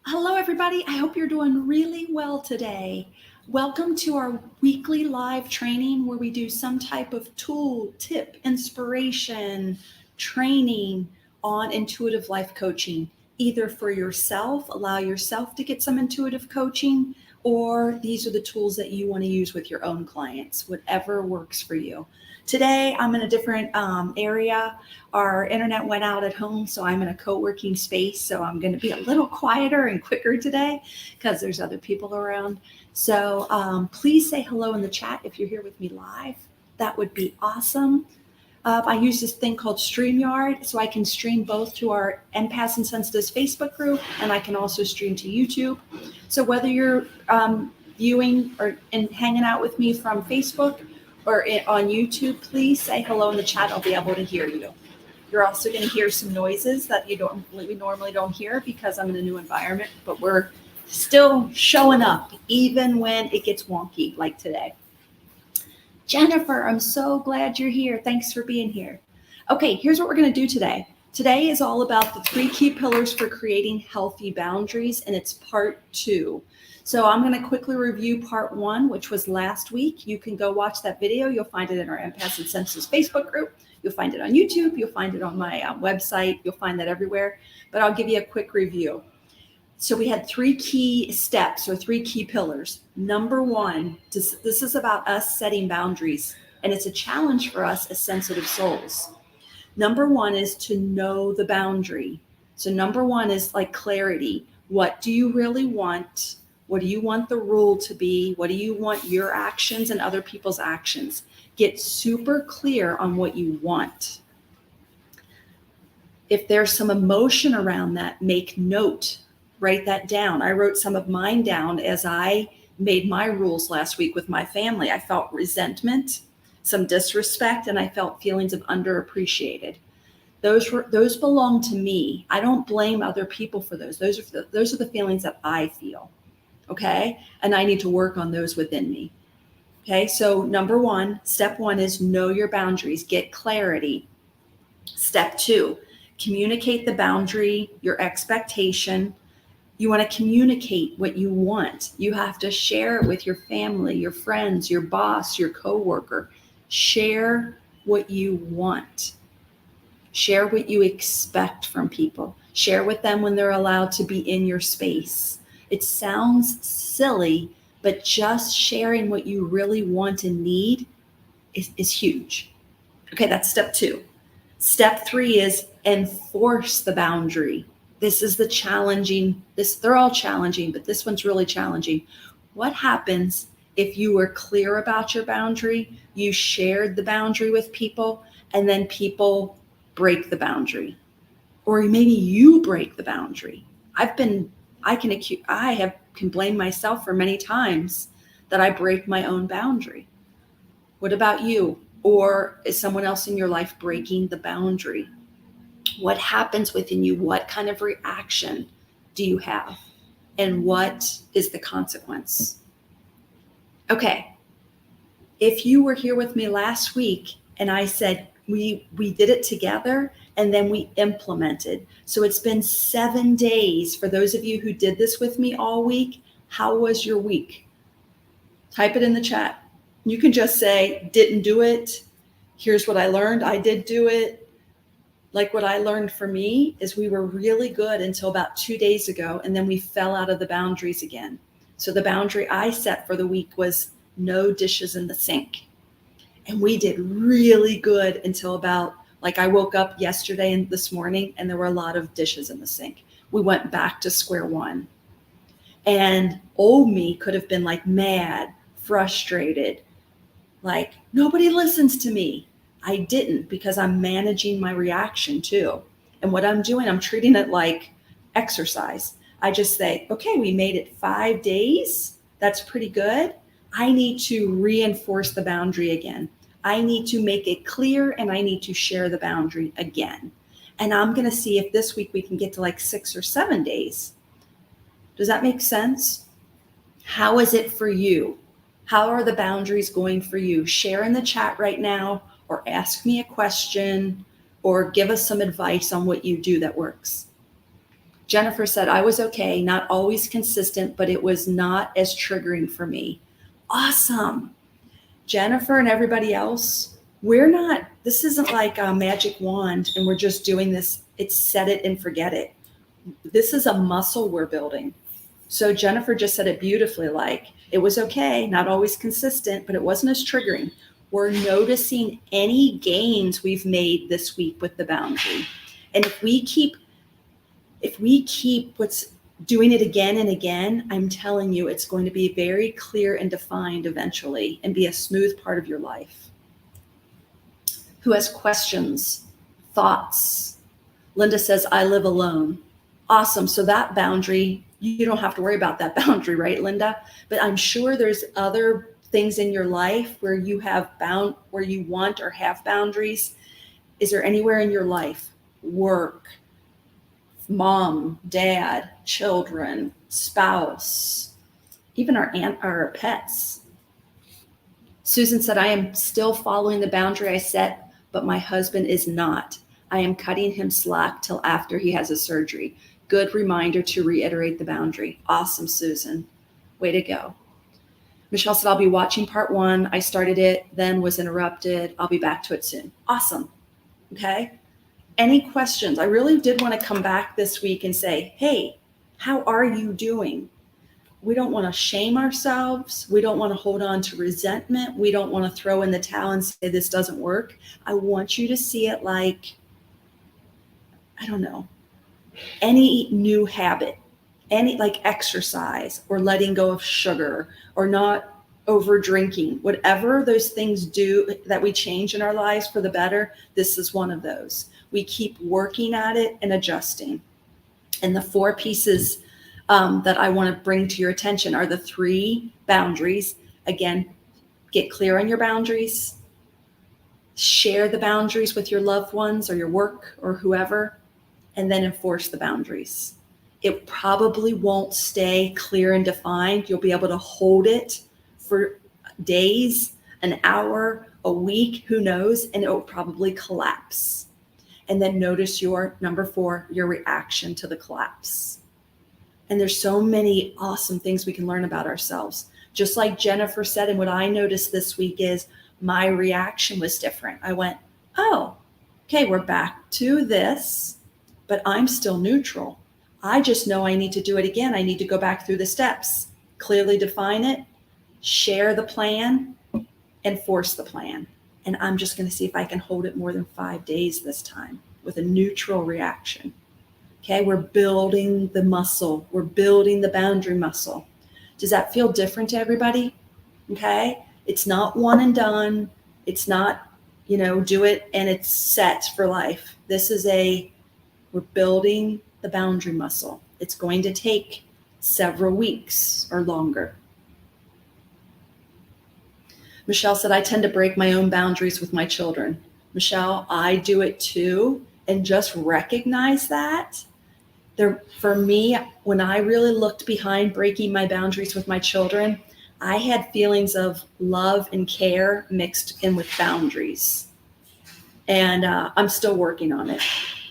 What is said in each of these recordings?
Hello, everybody. I hope you're doing really well today. Welcome to our weekly live training where we do some type of tool, tip, inspiration, training on intuitive life coaching, either for yourself, allow yourself to get some intuitive coaching, or these are the tools that you want to use with your own clients, whatever works for you. Today, I'm in a different area. Our internet went out at home, so I'm in a co-working space. So I'm going to be a little quieter and quicker today because there's other people around. So please say hello in the chat if you're here with me live. That would be awesome. I use this thing called StreamYard, so I can stream both to our Empaths and Sensitives Facebook group, and I can also stream to YouTube. So whether you're viewing or and hanging out with me from Facebook or on YouTube, please say hello in the chat. I'll be able to hear you. You're also going to hear some noises that we normally don't hear because I'm in a new environment, but we're still showing up even when it gets wonky like today. Jennifer, I'm so glad you're here. Thanks for being here. Okay, here's what we're going to do today. Today is all about the 3 key pillars for creating healthy boundaries, and it's part 2. So I'm going to quickly review part 1, which was last week. You can go watch that video. You'll find it in our Empaths and Sensitives Facebook group. You'll find it on YouTube. You'll find it on my website. You'll find that everywhere. But I'll give you a quick review. So we had 3 key steps or 3 key pillars. Number 1, this is about us setting boundaries, and it's a challenge for us as sensitive souls. Number 1 is to know the boundary. So number 1 is like clarity. What do you really want? What do you want the rule to be? What do you want your actions and other people's actions? Get super clear on what you want. If there's some emotion around that, make note. Write that down. I wrote some of mine down as I made my rules last week with my family. I felt resentment, some disrespect, and I felt feelings of underappreciated. Those belong to me. I don't blame other people for those. Those are the feelings that I feel. Okay? And I need to work on those within me. Okay? So number 1, step 1 is know your boundaries, get clarity. Step 2, communicate the boundary, your expectation. You want to communicate what you want. You have to share it with your family, your friends, your boss, your coworker. Share what you want. Share what you expect from people. Share with them when they're allowed to be in your space. It sounds silly, but just sharing what you really want and need is huge. Okay, that's step 2. Step 3 is enforce the boundary. This is the challenging, they're all challenging, but this one's really challenging. What happens if you were clear about your boundary, you shared the boundary with people, and then people break the boundary? Or maybe you break the boundary. I can blame myself for many times that I break my own boundary. What about you? Or is someone else in your life breaking the boundary? What happens within you? What kind of reaction do you have? And what is the consequence? Okay. If you were here with me last week and I said we did it together and then we implemented. So it's been 7 days for those of you who did this with me all week. How was your week? Type it in the chat. You can just say, didn't do it. Here's what I learned. I did do it. Like what I learned for me is we were really good until about 2 days ago, and then we fell out of the boundaries again. So the boundary I set for the week was no dishes in the sink. And we did really good until about, like I woke up yesterday and this morning and there were a lot of dishes in the sink. We went back to square one. And old me could have been like mad, frustrated, like nobody listens to me. I didn't because I'm managing my reaction too. And what I'm doing, I'm treating it like exercise. I just say, okay, we made it 5 days. That's pretty good. I need to reinforce the boundary again. I need to make it clear and I need to share the boundary again. And I'm going to see if this week we can get to like 6 or 7 days. Does that make sense? How is it for you? How are the boundaries going for you? Share in the chat right now, or ask me a question, or give us some advice on what you do that works. Jennifer said, I was okay, not always consistent, but it was not as triggering for me. Awesome. Jennifer and everybody else, this isn't like a magic wand and we're just doing this. It's set it and forget it. This is a muscle we're building. So Jennifer just said it beautifully, like it was okay, not always consistent, but it wasn't as triggering. We're noticing any gains we've made this week with the boundary. And if we keep what's doing it again and again, I'm telling you, it's going to be very clear and defined eventually and be a smooth part of your life. Who has questions, thoughts? Linda says, I live alone. Awesome. So that boundary, you don't have to worry about that boundary, right, Linda? But I'm sure there's other things in your life where you where you want or have boundaries. Is there anywhere in your life, work, mom, dad, children, spouse, even our pets? Susan said, I am still following the boundary I set, but my husband is not. I am cutting him slack till after he has a surgery. Good reminder to reiterate the boundary. Awesome, Susan. Way to go. Michelle said, I'll be watching part 1. I started it, then was interrupted. I'll be back to it soon. Awesome. Okay. Any questions? I really did want to come back this week and say, hey, how are you doing? We don't want to shame ourselves. We don't want to hold on to resentment. We don't want to throw in the towel and say this doesn't work. I want you to see it like, I don't know, any new habit, any like exercise or letting go of sugar or not over drinking, whatever those things do that we change in our lives for the better, this is one of those. We keep working at it and adjusting. And the 4 pieces that I want to bring to your attention are the 3 boundaries. Again, get clear on your boundaries, share the boundaries with your loved ones or your work or whoever, and then enforce the boundaries. It probably won't stay clear and defined. You'll be able to hold it for days, an hour, a week, who knows, and it will probably collapse. And then notice your number 4, your reaction to the collapse. And there's so many awesome things we can learn about ourselves. Just like Jennifer said, and what I noticed this week is my reaction was different. I went, oh, okay, we're back to this, but I'm still neutral. I just know I need to do it again. I need to go back through the steps, clearly define it, share the plan, enforce the plan. And I'm just going to see if I can hold it more than 5 days this time with a neutral reaction. Okay, we're building the muscle. We're building the boundary muscle. Does that feel different to everybody? Okay, it's not one and done. It's not, do it and it's set for life. We're building the boundary muscle. It's going to take several weeks or longer. Michelle said, I tend to break my own boundaries with my children. Michelle, I do it too. And just recognize that. For me, when I really looked behind breaking my boundaries with my children, I had feelings of love and care mixed in with boundaries. And I'm still working on it.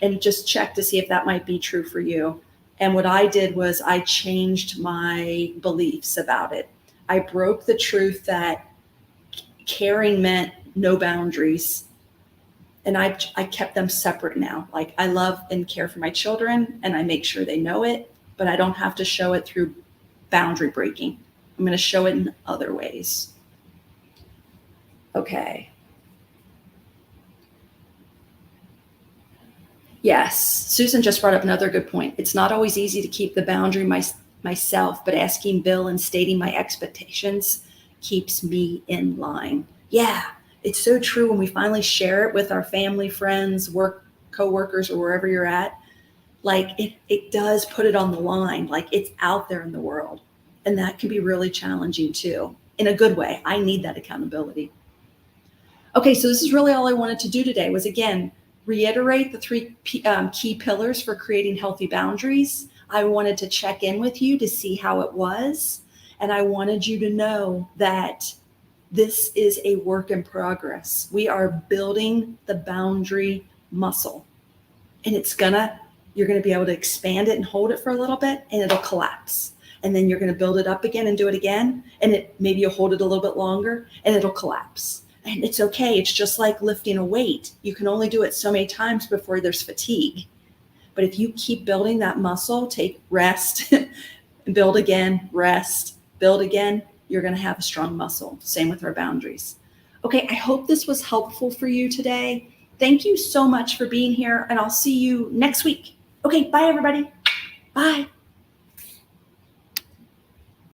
And just check to see if that might be true for you. And what I did was I changed my beliefs about it. I broke the truth that caring meant no boundaries. And I kept them separate now. Like, I love and care for my children and I make sure they know it, but I don't have to show it through boundary breaking. I'm going to show it in other ways. Okay. Yes, Susan just brought up another good point. It's not always easy to keep the boundary myself, but asking Bill and stating my expectations keeps me in line. Yeah, it's so true when we finally share it with our family, friends, work, coworkers, or wherever you're at. Like it does put it on the line, like it's out there in the world. And that can be really challenging too, in a good way. I need that accountability. Okay, so this is really all I wanted to do today was, again, reiterate the 3 key pillars for creating healthy boundaries. I wanted to check in with you to see how it was. And I wanted you to know that this is a work in progress. We are building the boundary muscle. And it's gonna you're going to be able to expand it and hold it for a little bit, and it'll collapse. And then you're going to build it up again and do it again. And maybe you'll hold it a little bit longer and it'll collapse. And it's okay. It's just like lifting a weight. You can only do it so many times before there's fatigue. But if you keep building that muscle, take rest, build again, rest, build again, you're going to have a strong muscle. Same with our boundaries. Okay, I hope this was helpful for you today. Thank you so much for being here, and I'll see you next week. Okay, bye everybody. Bye.